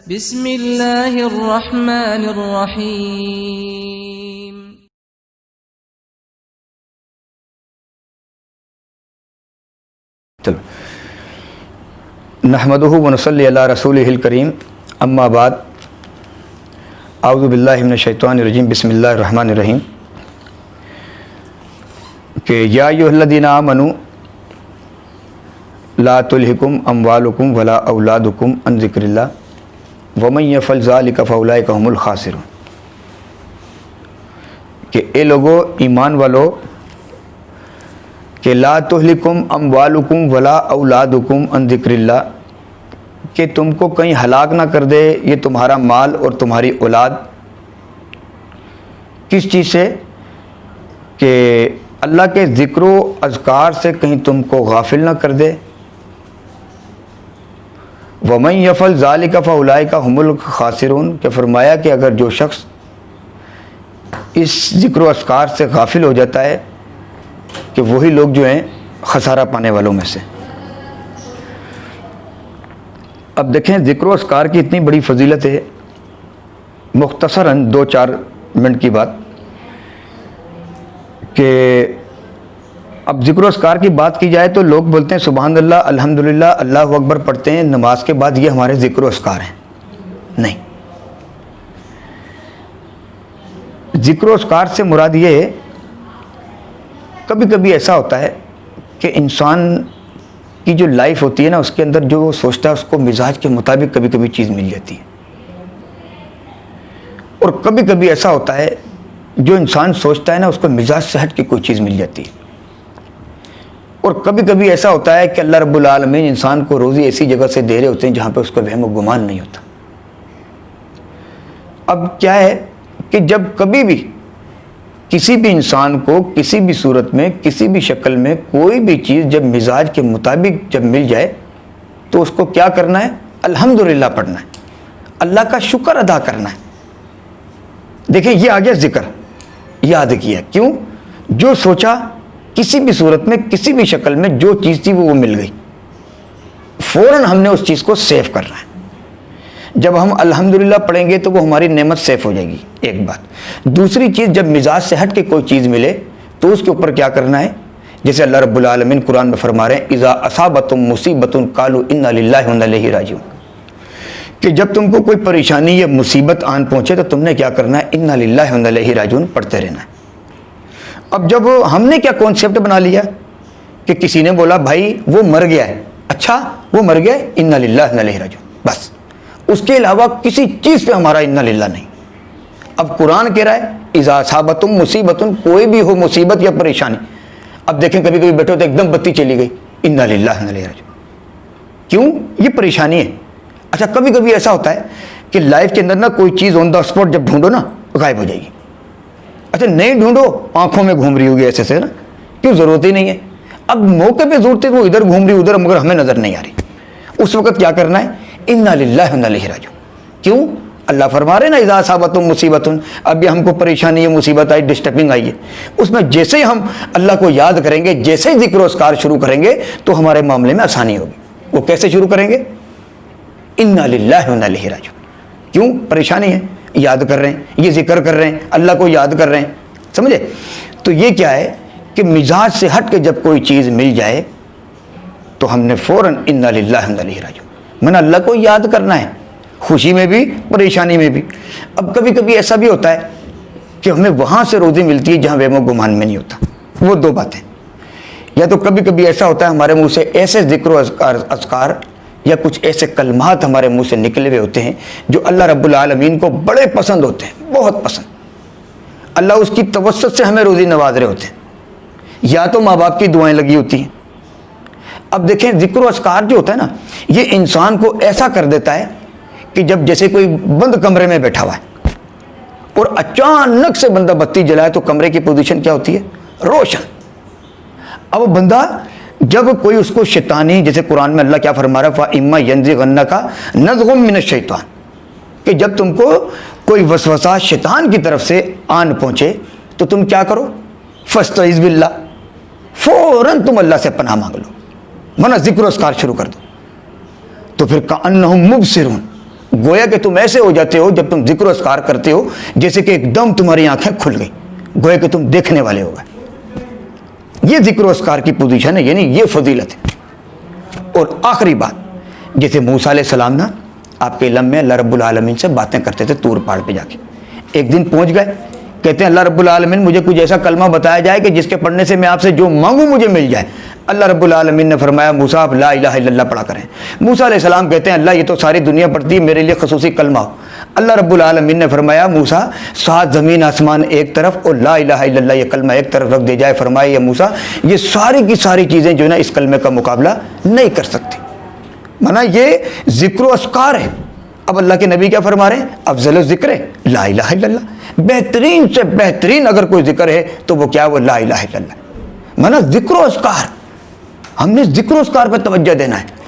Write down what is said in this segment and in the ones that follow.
بسم اللہ الرحمن الرحیم۔ نحمدہ ونصلی علی رسولہ الکریم، اما بعد، اعوذ باللہ من الشیطان الرجیم، بسم اللہ الرحمن الرحیم۔ کہ یا ایھا الذین آمنوا لا تلہکم اموالکم ولا اولادکم عن ذکر اللہ ومن یفعل ذلک فاولئک ھم الخاسرون۔ کہ اے لوگو، ایمان والو، کہ لا تہلکم اموالکم ولا اولادکم عن ذکر اللہ، کہ تم کو کہیں ہلاک نہ کر دے یہ تمہارا مال اور تمہاری اولاد۔ کس چیز سے؟ کہ اللہ کے ذکر و اذکار سے کہیں تم کو غافل نہ کر دے۔ وَمَن يَفْعَلْ ذَلِكَ فَأُولَئِكَ هُمُ الْخَاسِرُونَ، کہ فرمایا کہ اگر جو شخص اس ذکر و اذکار سے غافل ہو جاتا ہے کہ وہی لوگ جو ہیں خسارہ پانے والوں میں سے۔ اب دیکھیں، ذکر و اذکار کی اتنی بڑی فضیلت ہے، مختصراً 2-4 منٹ کی بات، کہ اب ذکر و اذکار کی بات کی جائے تو لوگ بولتے ہیں سبحان اللہ، الحمدللہ، اللہ اکبر پڑھتے ہیں نماز کے بعد، یہ ہمارے ذکر و اذکار ہیں۔ نہیں، ذکر و اذکار سے مراد یہ ہے، کبھی کبھی ایسا ہوتا ہے کہ انسان کی جو لائف ہوتی ہے نا، اس کے اندر جو وہ سوچتا ہے اس کو مزاج کے مطابق کبھی کبھی چیز مل جاتی ہے، اور کبھی کبھی ایسا ہوتا ہے جو انسان سوچتا ہے نا اس کو مزاج سے ہٹ کے کوئی چیز مل جاتی ہے، اور کبھی کبھی ایسا ہوتا ہے کہ اللہ رب العالمین انسان کو روزی ایسی جگہ سے دے رہے ہوتے ہیں جہاں پہ اس کو وہم و گمان نہیں ہوتا۔ اب کیا ہے کہ جب کبھی بھی کسی بھی انسان کو کسی بھی صورت میں، کسی بھی شکل میں کوئی بھی چیز جب مزاج کے مطابق جب مل جائے تو اس کو کیا کرنا ہے؟ الحمدللہ پڑھنا ہے، اللہ کا شکر ادا کرنا ہے۔ دیکھیں، یہ آ گیا ذکر، یاد کیا۔ کیوں؟ جو سوچا کسی بھی صورت میں، کسی بھی شکل میں جو چیز تھی وہ مل گئی، فوراً ہم نے اس چیز کو سیو کرنا ہے۔ جب ہم الحمدللہ پڑھیں گے تو وہ ہماری نعمت سیو ہو جائے گی، ایک بات۔ دوسری چیز، جب مزاج سے ہٹ کے کوئی چیز ملے تو اس کے اوپر کیا کرنا ہے؟ جیسے اللہ رب العالمین قرآن میں فرما رہے ہیں اذا اصابتم مصیبت قالوا انا للہ وانا الیہ راجعون، کہ جب تم کو کوئی پریشانی یا مصیبت آن پہنچے تو تم نے کیا کرنا ہے؟ انا للہ وانا الیہ راجعون پڑھتے رہنا ہے۔ اب جب ہم نے کیا کانسیپٹ بنا لیا کہ کسی نے بولا بھائی وہ مر گیا ہے، اچھا وہ مر گیا ہے، انا للہ وانا الیہ راجعون، بس، اس کے علاوہ کسی چیز پہ ہمارا انا للہ نہیں۔ اب قرآن کہہ رہا ہے اذا اصابتم مصیبت، کوئی بھی ہو مصیبت یا پریشانی۔ اب دیکھیں، کبھی کبھی بیٹھو تو ایک دم بتی چلی گئی، انا للہ وانا الیہ راجعون۔ کیوں؟ یہ پریشانی ہے۔ اچھا، کبھی کبھی ایسا ہوتا ہے کہ لائف کے اندر نا کوئی چیز آن دا اسپاٹ جب ڈھونڈو نا غائب ہو جائے گی۔ اچھا، نہیں ڈھونڈو، آنکھوں میں گھوم رہی ہوگی ایسے سے نا، کیوں؟ ضرورت ہی نہیں ہے۔ اب موقع پہ ضرورت ہے، وہ ادھر گھوم رہی ادھر، مگر ہمیں نظر نہیں آ رہی، اس وقت کیا کرنا ہے؟ انا للہ وانا الیہ راجعون۔ کیوں؟ اللہ فرما رہے نا اذا اصابتم مصیبت، اب یہ ہم کو پریشانی ہے، مصیبت آئی، ڈسٹربنگ آئی ہے، اس میں جیسے ہی ہم اللہ کو یاد کریں گے، جیسے ہی ذکر و اذکار شروع کریں گے تو ہمارے معاملے میں آسانی ہوگی۔ وہ کیسے شروع کریں گے؟ انا للہ وانا الیہ راجعون۔ کیوں؟ پریشانی ہے، یاد کر رہے ہیں، یہ ذکر کر رہے ہیں، اللہ کو یاد کر رہے ہیں، سمجھے؟ تو یہ کیا ہے کہ مزاج سے ہٹ کے جب کوئی چیز مل جائے تو ہم نے فوراً انا للہ وانا الیہ راجعون، میں نے اللہ کو یاد کرنا ہے، خوشی میں بھی پریشانی میں بھی۔ اب کبھی کبھی ایسا بھی ہوتا ہے کہ ہمیں وہاں سے روزی ملتی ہے جہاں وہم و گمان میں نہیں ہوتا۔ وہ دو باتیں، یا تو کبھی کبھی ایسا ہوتا ہے ہمارے منہ سے ایسے ذکر و اذکار یا کچھ ایسے کلمات ہمارے منہ سے نکلے ہوئے ہوتے ہیں جو اللہ رب العالمین کو بڑے پسند ہوتے ہیں، بہت پسند۔ اللہ اس کی توسط سے ہمیں روزی نواز رہے ہوتے ہیں، یا تو ماں باپ کی دعائیں لگی ہوتی ہیں۔ اب دیکھیں، ذکر و اذکار جو ہوتا ہے نا، یہ انسان کو ایسا کر دیتا ہے کہ جب جیسے کوئی بند کمرے میں بیٹھا ہوا ہے اور اچانک سے بندہ بتی جلائے تو کمرے کی پوزیشن کیا ہوتی ہے؟ روشن۔ اب بندہ جب کوئی اس کو شیطانی، جیسے قرآن میں اللہ کیا فرما رہا ہے فَإِمَّا يَنزِغَنَّكَ نَزْغٌ مِّنَ الشَّيْطَانِ، کہ جب تم کو کوئی وسوسہ شیطان کی طرف سے آن پہنچے تو تم کیا کرو؟ فَاسْتَعِذْ بِاللَّهِ، فوراً تم اللہ سے پناہ مانگ لو، ورنہ ذکر و اذکار شروع کر دو۔ تو پھر کأنہم مبصرون، گویا کہ تم ایسے ہو جاتے ہو جب تم ذکر و اذکار کرتے ہو جیسے کہ ایک دم تمہاری آنکھیں کھل گئی، گویا کہ تم دیکھنے والے ہو گئے۔ یہ ذکر و اذکار کی پوزیشن ہے، یعنی یہ فضیلت ہے۔ اور آخری بات، جیسے موسیٰ علیہ السلام نا آپ کے علم میں اللہ رب العالمین سے باتیں کرتے تھے طور پہاڑ پہ جا کے، ایک دن پہنچ گئے، کہتے ہیں اللہ رب العالمین مجھے کچھ ایسا کلمہ بتایا جائے کہ جس کے پڑھنے سے میں آپ سے جو مانگوں مجھے مل جائے۔ اللہ رب العالمین نے فرمایا موسیٰ آپ لا الہ الا اللہ پڑھا کریں۔ موسیٰ علیہ السلام کہتے ہیں اللہ یہ تو ساری دنیا پڑھتی ہے، میرے لیے خصوصی کلمہ ہو۔ اللہ رب العالمین نے فرمایا موسیٰ 7 زمین آسمان ایک طرف اور لا الہ الا اللہ یہ کلمہ ایک طرف رکھ دے جائے، فرمایا یا موسیٰ یہ ساری کی ساری چیزیں جو ہے نا اس کلمے کا مقابلہ نہیں کر سکتی۔ مانا یہ ذکر و اذکار ہے۔ اب اللہ کے نبی کیا فرما رہے ہیں؟ افضل الذکر لا الہ الا اللہ، بہترین سے بہترین اگر کوئی ذکر ہے تو وہ کیا؟ وہ لا الہ الا اللہ۔ مانا ذکر و اذکار، ہم نے ذکر و اذکار پہ توجہ دینا ہے۔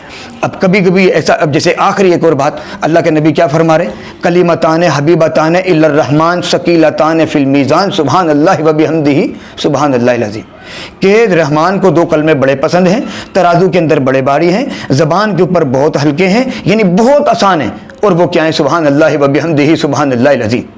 اب کبھی کبھی ایسا، اب جیسے آخری ایک اور بات اللہ کے نبی کیا فرما رہے ہیں؟ کلمتان حبیبتان الی الرحمن ثقیلتان فی المیزان سبحان اللہ و بحمدہ سبحان اللہ العظیم، کہ رحمان کو 2 کلمے بڑے پسند ہیں، ترازو کے اندر بڑے باری ہیں، زبان کے اوپر بہت ہلکے ہیں، یعنی بہت آسان ہیں، اور وہ کیا ہیں؟ سبحان اللہ و بحمدہ سبحان اللہ العظیم۔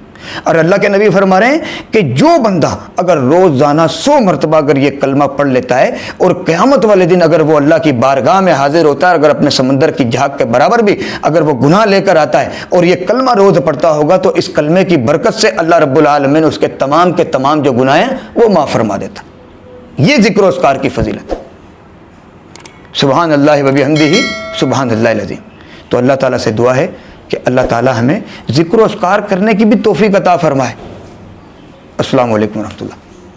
اور اللہ کے نبی فرما رہے ہیں کہ جو بندہ اگر روزانہ 100 مرتبہ اگر یہ کلمہ پڑھ لیتا ہے اور قیامت والے دن اگر وہ اللہ کی بارگاہ میں حاضر ہوتا ہے، اگر اپنے سمندر کی جھاگ کے برابر بھی اگر وہ گناہ لے کر آتا ہے اور یہ کلمہ روز پڑھتا ہوگا تو اس کلمے کی برکت سے اللہ رب العالمین اس کے تمام کے تمام جو گناہ ہیں وہ معاف فرما دیتا۔ یہ ذکر و اذکار کی فضیلت، سبحان اللہ و بحمدہ سبحان اللہ العظیم۔ تو اللہ تعالیٰ سے دعا ہے کہ اللہ تعالیٰ ہمیں ذکر و اذکار کرنے کی بھی توفیق عطا فرمائے۔ السلام علیکم ورحمۃ اللہ۔